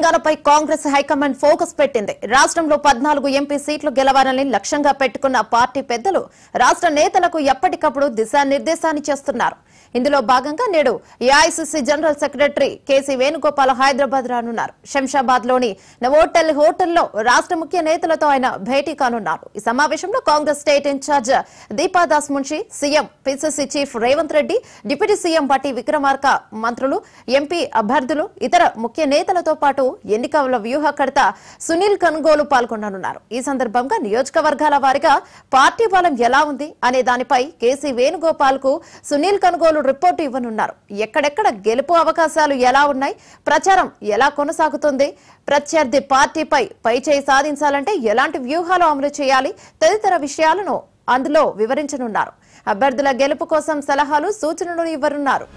తెలంగాణపై Congress high command focus పెట్టింది. రాష్ట్రంలో 14 ఎంపీ సీట్లు గెలవాలని లక్ష్యంగా పెట్టుకున్న పార్టీ పెద్దలు రాష్ట్ర నేతలకు ఎప్పటికప్పుడు దిశానిర్దేశాన్ని చేస్తున్నారు. ఇందులో భాగంగా నేడు AICC general secretary KC Venugopal Hyderabad రానున్నారు. శంషాబాద్ లోని నవోటెల్ హోటల్లో రాష్ట్ర ముఖ్య నేతలతో ఆయన భేటీ కానున్నారు. ఈ సమావేశంలో Congress state incharge Deepadas Munshi, CM PCC chief Revanth Reddy, deputy CM Bhatti Vikramarka, మంత్రులు, ఎంపీ అభ్యర్థులు, ఇతర ముఖ్య నేతలతో పాటు ఎన్నికల వ్యూహకర్త సునీల్ కన్గోలు పాల్గొననున్నారు. ఈ సందర్భంగా నియోజకవర్గాల వారీగా పార్టీ బలం ఎలా ఉంది అనే దానిపై కేసీ వేణుగోపాల్ కు సునీల్ కన్గోలు రిపోర్టు ఇవ్వనున్నారు. ఎక్కడెక్కడ గెలుపు అవకాశాలు ఎలా ఉన్నాయి, ప్రచారం ఎలా కొనసాగుతుంది, ప్రత్యర్థి పార్టీపై పైచేయి సాధించాలంటే ఎలాంటి వ్యూహాలు అమలు చేయాలి తదితర విషయాలను అందులో వివరించనున్నారు. అభ్యర్థుల గెలుపు కోసం సలహాలు, సూచనలు ఇవ్వనున్నారు.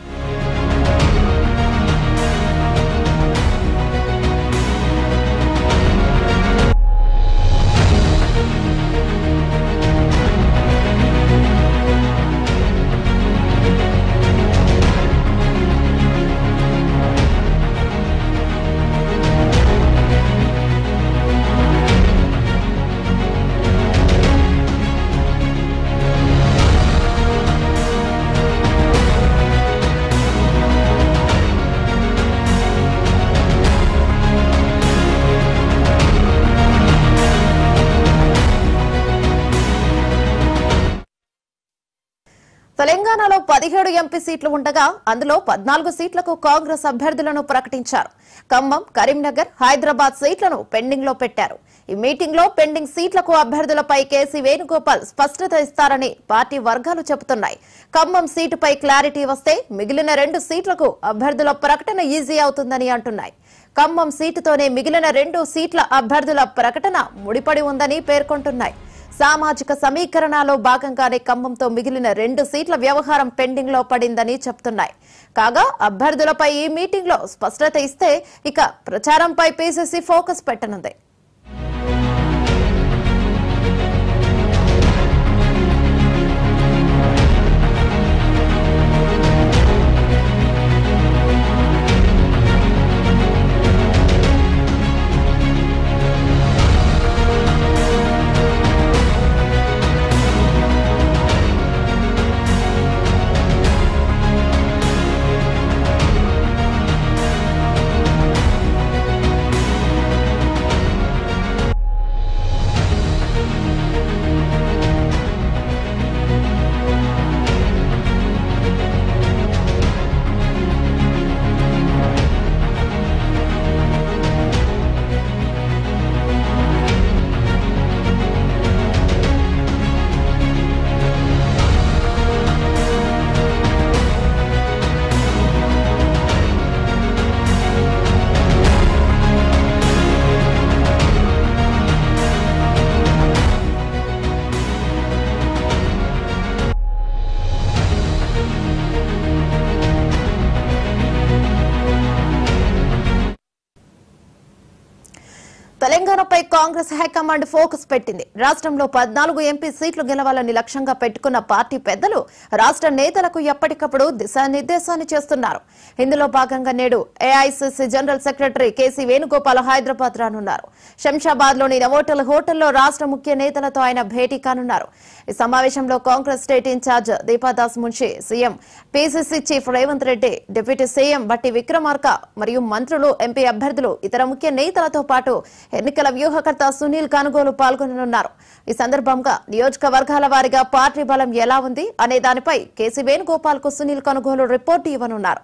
తెలంగాణలో 17 ఎంపీ సీట్లు ఉండగా అందులో 14 సీట్లకు కాంగ్రెస్ అభ్యర్థులను ప్రకటించారు. ఖమ్మం, కరీంనగర్, హైదరాబాద్ సీట్లను పెండింగ్ లో పెట్టారు. ఈ మీటింగ్ లో పెండింగ్ సీట్లకు అభ్యర్థులపై కేసీ వేణుగోపాల్ స్పష్టత ఇస్తారని పార్టీ వర్గాలు చెబుతున్నాయి. ఖమ్మం సీటుపై క్లారిటీ వస్తే మిగిలిన 2 సీట్లకు అభ్యర్థుల ప్రకటన ఈజీ అవుతుందని అంటున్నాయి. ఖమ్మం సీటుతోనే మిగిలిన 2 సీట్ల అభ్యర్థుల ప్రకటన ముడిపడి ఉందని పేర్కొంటున్నాయి. సామాజిక సమీకరణలో భాగంగానే ఖమ్మంతో మిగిలిన 2 సీట్ల వ్యవహారం పెండింగ్ లో పడిందని చెప్తున్నాయి. కాగా అభ్యర్థులపై ఈ మీటింగ్ లో స్పష్టత ఇస్తే ఇక ప్రచారంపై పీసీసీ ఫోకస్ పెట్టనుంది. తెలంగాణపై కాంగ్రెస్ హైకమాండ్ ఫోకస్ పెట్టింది. రాష్ట్రంలో 14 ఎంపీ సీట్లు గెలవాలని లక్ష్యంగా పెట్టుకున్న పార్టీ పెద్దలు రాష్ట్ర నేతలకు ఎప్పటికప్పుడు దిశానిర్దేశాన్ని చేస్తున్నారు. ఇందులో భాగంగా నేడు AICC general secretary KC Venugopal Hyderabad రానున్నారు. శంషాబాద్ లోని నవోటెల్ హోటల్లో రాష్ట్ర ముఖ్య నేతలతో ఆయన భేటీ కానున్నారు. ఈ సమావేశంలో Congress state incharge Deepadas Munshi, CM PCC chief Revanth Reddy, deputy CM Bhatti Vikramarka మరియు మంత్రులు, ఎంపీ అభ్యర్థులు, ఇతర ముఖ్య నేతలతో పాటు ఎన్నికల వ్యూహకర్త సునీల్ కన్గోలు పాల్గొననున్నారు. ఈ సందర్భంగా నియోజకవర్గాల వారీగా పార్టీ బలం ఎలా ఉంది అనే దానిపై కేసీ వేణుగోపాల్ కు సునీల్ కన్గోలు రిపోర్టు ఇవ్వనున్నారు.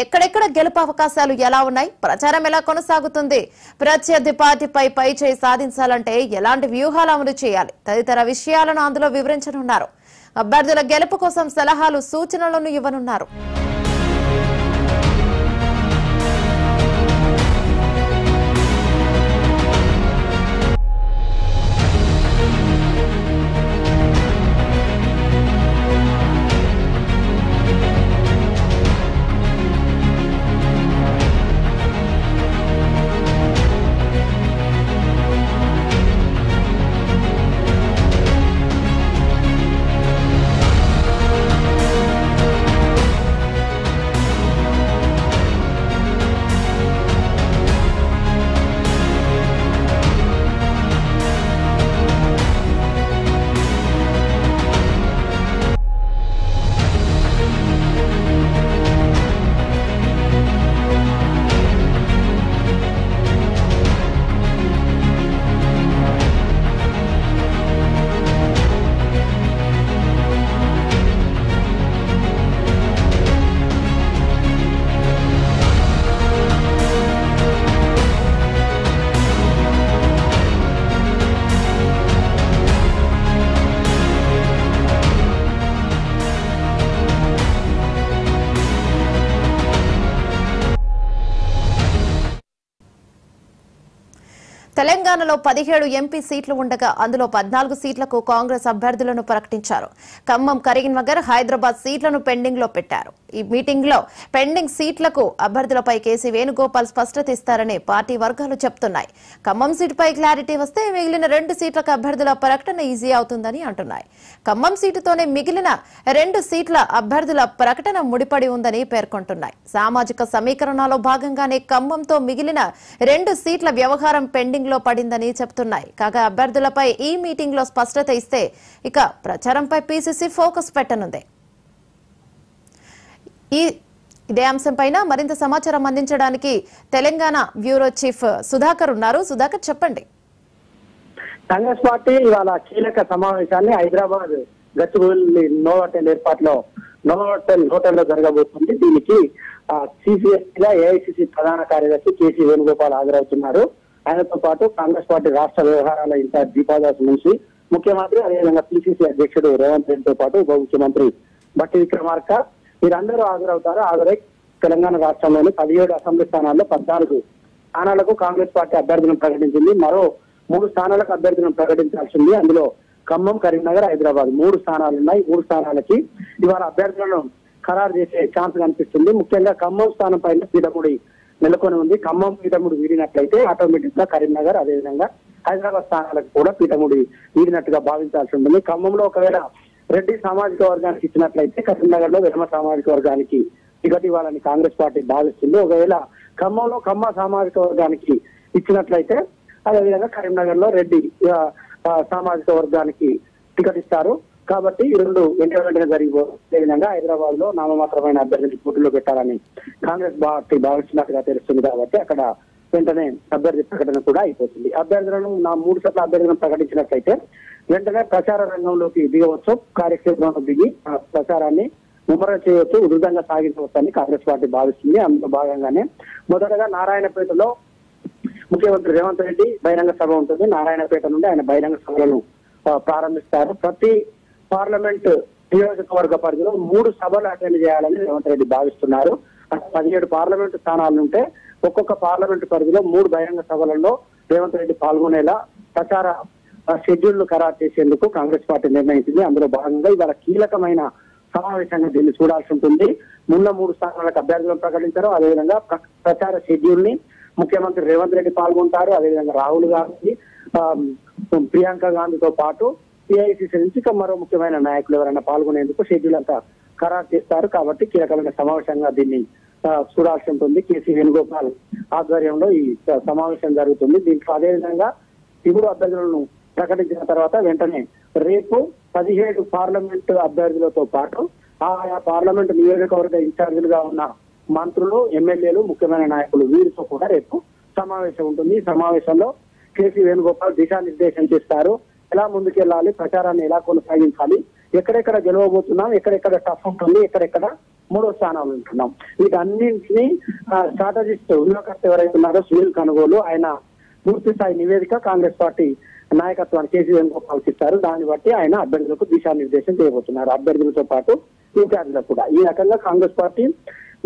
ఎక్కడెక్కడ గెలుపు అవకాశాలు ఎలా ఉన్నాయి, ప్రచారం ఎలా కొనసాగుతుంది, ప్రత్యర్థి పార్టీపై పైచేయి సాధించాలంటే ఎలాంటి వ్యూహాలు అమలు చేయాలి తదితర విషయాలను అందులో వివరించనున్నారు. అభ్యర్థుల గెలుపు కోసం సలహాలు, సూచనలను ఇవ్వనున్నారు. తెలంగాణలో 17 ఎంపీ సీట్లు ఉండగా అందులో 14 సీట్లకు కాంగ్రెస్ అభ్యర్థులను ప్రకటించారు. ఖమ్మం, కరీంనగర్, హైదరాబాద్ సీట్లను పెండింగ్ లో పెట్టారు. ఈ మీటింగ్ లో పెండింగ్ సీట్లకు అభ్యర్థులపై కేసీ వేణుగోపాల్ స్పష్టత ఇస్తారని పార్టీ వర్గాలు చెప్తున్నాయి. ఖమ్మం సీటుపై క్లారిటీ వస్తే మిగిలిన 2 సీట్లకు అభ్యర్థుల ప్రకటన ఈజీ అవుతుందని అంటున్నాయి. ఖమ్మం సీటుతోనే మిగిలిన 2 సీట్ల అభ్యర్థుల ప్రకటన ముడిపడి ఉందని పేర్కొంటున్నాయి. సామాజిక సమీకరణలో భాగంగానే ఖమ్మంతో మిగిలిన 2 సీట్ల వ్యవహారం పెండింగ్ లో పడిందని చెబుతున్నాయి. కాగా అభ్యర్థులపై ఈ మీటింగ్ లో స్పష్టత ఇస్తే ఇక ప్రచారంపై పీసీసీ ఫోకస్ పెట్టనుంది. ఇదే అంశంపైన మరింత సమాచారం అందించడానికి తెలంగాణ బ్యూరో చీఫ్ సుధాకర్ ఉన్నారు. సుధాకర్, చెప్పండి. కాంగ్రెస్ పార్టీ ఇవాళ కీలక సమావేశాన్ని హైదరాబాద్ గచ్చిబౌలి నోవాటెల్ నోవాటెల్ హోటల్లో జరగబోతుంది. దీనికి సిసిఎస్గా ఏఐసిసి ప్రధాన కార్యదర్శి కేసీ వేణుగోపాల్ హాజరవుతున్నారు. ఆయనతో పాటు కాంగ్రెస్ పార్టీ రాష్ట్ర వ్యవహారాల ఇన్ఛార్జ్ దీపాదాస్ మున్షి, ముఖ్యమంత్రి, అదేవిధంగా పిసిసి అధ్యక్షుడు రేవంత్ రెడ్డితో పాటు ఉప ముఖ్యమంత్రి బట్టి విక్రమార్క వీరందరూ హాజరవుతారు. హాజరై తెలంగాణ రాష్ట్రంలోని 17 అసెంబ్లీ స్థానాల్లో 14 స్థానాలకు కాంగ్రెస్ పార్టీ అభ్యర్థులను ప్రకటించింది. మరో 3 స్థానాలకు అభ్యర్థులను ప్రకటించాల్సింది. అందులో ఖమ్మం, కరీంనగర్, హైదరాబాద్ 3 స్థానాలు ఉన్నాయి. 3 స్థానాలకి ఇవాళ అభ్యర్థులను ఖరారు చేసే ఛాన్స్ కనిపిస్తుంది. ముఖ్యంగా ఖమ్మం స్థానం పైన పీఠముడి నెలకొని ఉంది. ఖమ్మం పీఠముడి వీడినట్లయితే ఆటోమేటిక్ గా కరీంనగర్, అదేవిధంగా హైదరాబాద్ స్థానాలకు కూడా పీఠముడి వీడినట్టుగా భావించాల్సి ఉంటుంది. ఖమ్మంలో ఒకవేళ రెడ్డి సామాజిక వర్గానికి ఇచ్చినట్లయితే కరీంనగర్ లో వెలమ సామాజిక వర్గానికి టికెట్ ఇవ్వాలని కాంగ్రెస్ పార్టీ భావిస్తుంది. ఒకవేళ ఖమ్మంలో కమ్మ సామాజిక వర్గానికి ఇచ్చినట్లయితే అదేవిధంగా కరీంనగర్ లో రెడ్డి సామాజిక వర్గానికి టికెట్ ఇస్తారు. కాబట్టి ఈ 2 వెంటనే జరిగిపోతుంది. అదేవిధంగా హైదరాబాద్ లో నామమాత్రమైన అభ్యర్థిని పోటీలో పెట్టాలని కాంగ్రెస్ పార్టీ భావిస్తున్నట్టుగా తెలుస్తుంది. కాబట్టి అక్కడ వెంటనే అభ్యర్థి ప్రకటన కూడా అయిపోతుంది. అభ్యర్థులను 3 సార్లు అభ్యర్థులను ప్రకటించినట్లయితే వెంటనే ప్రచార రంగంలోకి దిగవచ్చు. కార్యక్షేత్రంలో దిగి ప్రచారాన్ని ముమ్మరం చేయవచ్చు, ఉధృతంగా సాగించవచ్చని కాంగ్రెస్ పార్టీ భావిస్తుంది. అందులో భాగంగానే మొదటగా నారాయణపేటలో ముఖ్యమంత్రి రేవంత్ రెడ్డి బహిరంగ సభ ఉంటుంది. నారాయణపేట నుండి ఆయన బహిరంగ సభలను ప్రారంభిస్తారు. ప్రతి పార్లమెంట్ నియోజకవర్గ పరిధిలో 3 సభలు అటెండ్ చేయాలని రేవంత్ రెడ్డి భావిస్తున్నారు. 17 పార్లమెంటు స్థానాలు ఉంటే ఒక్కొక్క పార్లమెంటు పరిధిలో 3 బహిరంగ సభలలో రేవంత్ రెడ్డి పాల్గొనేలా ప్రచార షెడ్యూల్ ఖరారు చేసేందుకు కాంగ్రెస్ పార్టీ నిర్ణయించింది. అందులో భాగంగా ఇవాళ కీలకమైన సమావేశంగా దీన్ని చూడాల్సి ఉంటుంది. ముందు 3 స్థానాలకు అభ్యర్థులను ప్రకటించారు. అదేవిధంగా ప్రచార షెడ్యూల్ ని ముఖ్యమంత్రి రేవంత్ రెడ్డి పాల్గొంటారు. అదేవిధంగా రాహుల్ గాంధీ, ప్రియాంక గాంధీతో పాటు ఏఐసిసి నుంచి మరో ముఖ్యమైన నాయకులు ఎవరైనా పాల్గొనేందుకు షెడ్యూల్ అంతా ఖరారు చేస్తారు. కాబట్టి కీలకమైన సమావేశంగా దీన్ని చూడాల్సి ఉంటుంది. కేసీ వేణుగోపాల్ ఆధ్వర్యంలో ఈ సమావేశం జరుగుతుంది. దీంట్లో అదేవిధంగా ఇప్పుడు అభ్యర్థులను ప్రకటించిన తర్వాత వెంటనే రేపు 17 పార్లమెంట్ అభ్యర్థులతో పాటు ఆయా పార్లమెంట్ నియోజకవర్గ ఇన్ఛార్జీలుగా ఉన్న మంత్రులు, ఎమ్మెల్యేలు, ముఖ్యమైన నాయకులు వీరితో కూడా రేపు సమావేశం ఉంటుంది. ఈ సమావేశంలో కేసీ వేణుగోపాల్ దిశానిర్దేశం చేస్తారు. ఎలా ముందుకెళ్లాలి, ప్రచారాన్ని ఎలా కొనసాగించాలి, ఎక్కడెక్కడ గెలవబోతున్నాం, ఎక్కడెక్కడ టఫ్ ఉంటుంది, ఎక్కడెక్కడ 3వ స్థానాలు ఉంటున్నాం, వీటన్నింటినీ స్ట్రాటజిస్ట్ వ్యూహకర్త ఎవరైతే ఉన్నారో సునీల్ కనుగోలు ఆయన పూర్తి స్థాయి నివేదిక కాంగ్రెస్ పార్టీ నాయకత్వాన్ని కేసీ వేణుగోపాల్కి ఇస్తారు. దాన్ని బట్టి ఆయన అభ్యర్థులకు దిశానిర్దేశం చేయబోతున్నారు. అభ్యర్థులతో పాటు ఇన్ఛార్జీలకు కూడా. ఈ రకంగా కాంగ్రెస్ పార్టీ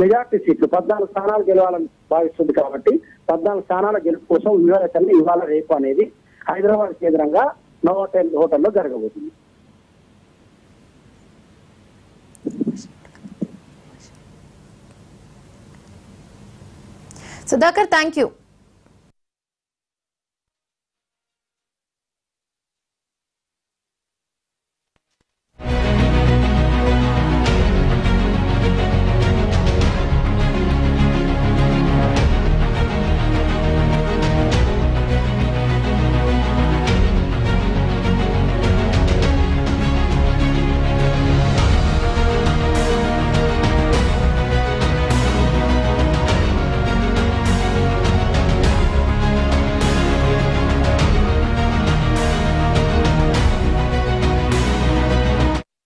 మెజార్టీ సీట్లు 14 స్థానాలు గెలవాలని భావిస్తుంది. కాబట్టి 14 స్థానాల గెలుపు కోసం వ్యూహరచన ఇవాళ రేపు అనేది హైదరాబాద్ కేంద్రంగా నోవాటెల్ హోటల్లో జరగబోతుంది. Sudhakar, thank you.